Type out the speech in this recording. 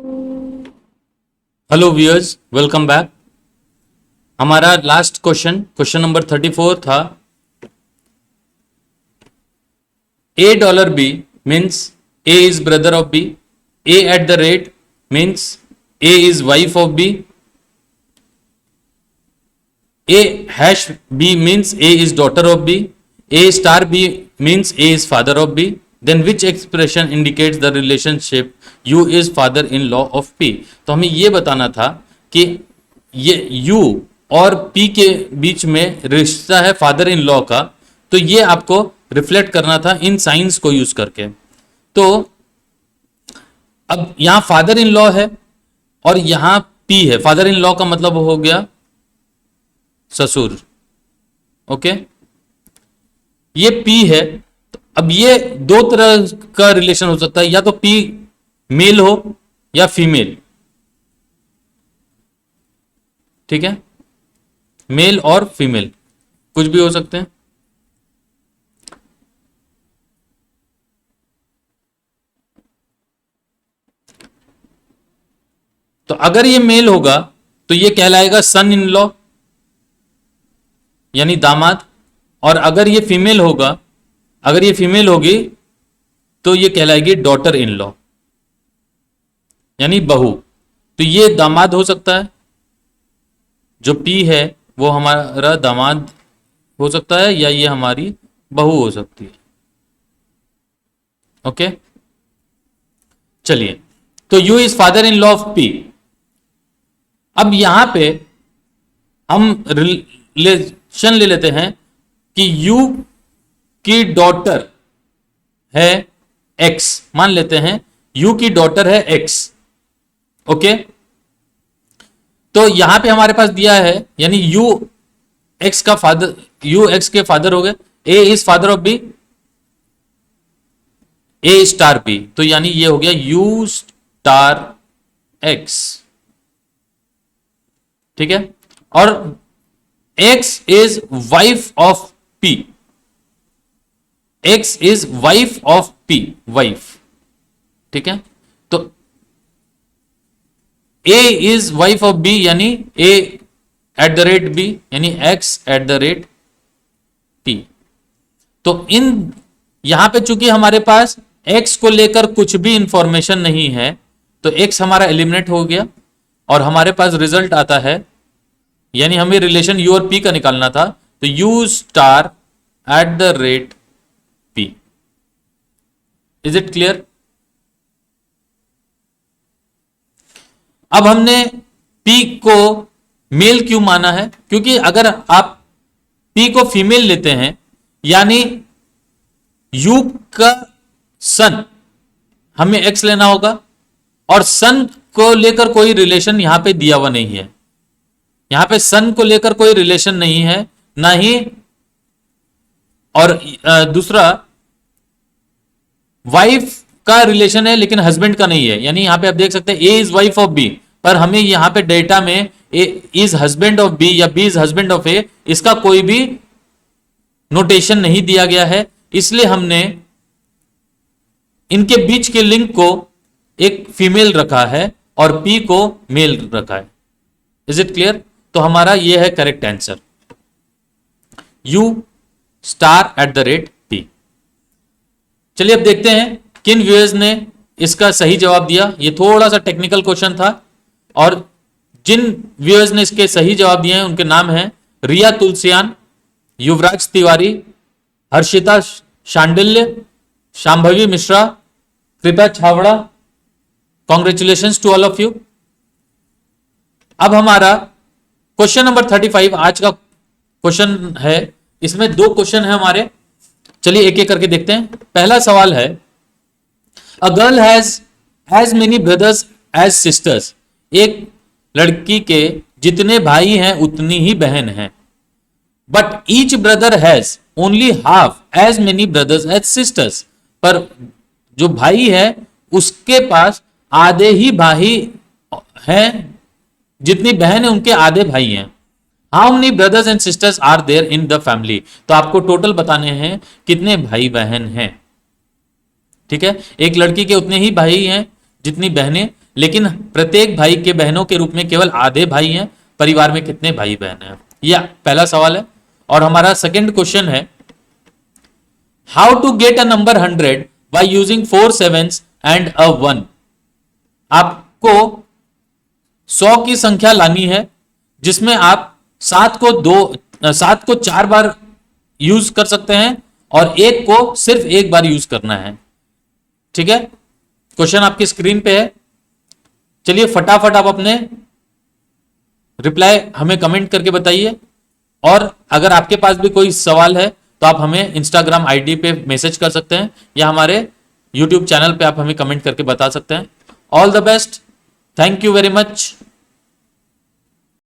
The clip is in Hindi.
Hello viewers, welcome back. हमारा लास्ट क्वेश्चन नंबर 34 था। $A means A is brother of B. A at the rate means A is wife of B. A hash B means A is daughter of B. A star B means A is father of B. Then which expression indicates the relationship U is father in law of P? तो हमें ये बताना था कि ये U और P के बीच में रिश्ता है फादर इन लॉ का, तो ये आपको रिफ्लेक्ट करना था इन साइंस को यूज करके। तो अब यहां फादर इन लॉ है और यहां P है। फादर इन लॉ का मतलब हो गया ससुर, ओके। ये P है, तो अब ये दो तरह का रिलेशन हो सकता है, या तो P मेल हो या फीमेल, ठीक है। मेल और फीमेल कुछ भी हो सकते हैं। तो अगर ये मेल होगा तो ये कहलाएगा सन इन लॉ यानी दामाद, और अगर ये फीमेल होगा, अगर ये फीमेल होगी तो ये कहलाएगी डॉटर इन लॉ यानी बहू। तो ये दामाद हो सकता है, जो पी है वो हमारा दामाद हो सकता है, या ये हमारी बहू हो सकती है, ओके। चलिए, तो you is father in law of P. अब यहां पे हम रिलेशन ले लेते हैं कि यू की डॉटर है एक्स, मान लेते हैं यू की डॉटर है एक्स, ओके। तो यहां पे हमारे पास दिया है, यानी यू एक्स का फादर, यू एक्स के फादर हो गए। A is father of B, A star B, तो यानी ये हो गया यू स्टार एक्स, ठीक है। और x is wife of P, x is wife of P, wife, ठीक है। तो ए इज वाइफ ऑफ बी यानी ए एट द रेट बी यानी x at the rate P. तो इन यहां पे चूंकि हमारे पास एक्स को लेकर कुछ भी इंफॉर्मेशन नहीं है, तो एक्स हमारा एलिमिनेट हो गया और हमारे पास रिजल्ट आता है, यानी हमें रिलेशन यू और पी का निकालना था, तो you star at the rate P. Is it clear? अब हमने P को मेल क्यों माना है? क्योंकि अगर आप P को फीमेल लेते हैं, यानी U का सन हमें X लेना होगा, और सन को लेकर कोई रिलेशन यहां पे दिया हुआ नहीं है, यहां पे सन को लेकर कोई रिलेशन नहीं है, ना ही। और दूसरा वाइफ का रिलेशन है लेकिन हस्बैंड का नहीं है, यानी यहां पे आप देख सकते हैं ए इज वाइफ ऑफ बी, पर हमें यहां पे डेटा में ए इज हस्बैंड ऑफ बी या बी इज हस्बैंड ऑफ ए, इसका कोई भी नोटेशन नहीं दिया गया है, इसलिए हमने इनके बीच के लिंक को एक फीमेल रखा है और पी को मेल रखा है। Is it clear? तो हमारा यह है correct answer, you star at the rate P. चलिए अब देखते हैं किन व्यूअर्स ने इसका सही जवाब दिया। ये थोड़ा सा टेक्निकल क्वेश्चन था, और जिन व्यूअर्स ने इसके सही जवाब दिए हैं उनके नाम हैं रिया तुलसियान, युवराज तिवारी, हर्षिता शांडिल्य, शांभवी मिश्रा, कृपा छावड़ा। Congratulations to all of you. अब हमारा क्वेश्चन नंबर 35 आज का क्वेश्चन है, इसमें दो क्वेश्चन है हमारे। चलिए एक एक करके देखते हैं। पहला सवाल है, a girl has as many brothers as sisters. एक लड़की के जितने भाई हैं उतनी ही बहन हैं, but each brother has only half as many brothers as sisters. पर जो भाई है उसके पास आधे ही भाई हैं जितनी बहन है उनके आधे भाई हैं। How many brothers and sisters are there in the family. तो आपको टोटल बताने हैं कितने भाई बहन हैं, ठीक है। एक लड़की के उतने ही भाई हैं जितनी बहनें, लेकिन प्रत्येक भाई के बहनों के रूप में केवल आधे भाई हैं, परिवार में कितने भाई बहन हैं? यह पहला सवाल है। और हमारा सेकंड क्वेश्चन है, how to get a number 100 by using 4 sevens and a 1। आपको 100 की संख्या लानी है जिसमें आप 7 को 4 बार यूज कर सकते हैं और 1 को सिर्फ एक बार यूज करना है। ठीक है, क्वेश्चन आपकी स्क्रीन पे है। चलिए फटाफट आप अपने रिप्लाई हमें कमेंट करके बताइए, और अगर आपके पास भी कोई सवाल है तो आप हमें इंस्टाग्राम आईडी पे मैसेज कर सकते हैं या हमारे यूट्यूब चैनल पे आप हमें कमेंट करके बता सकते हैं। All the best, thank you very much.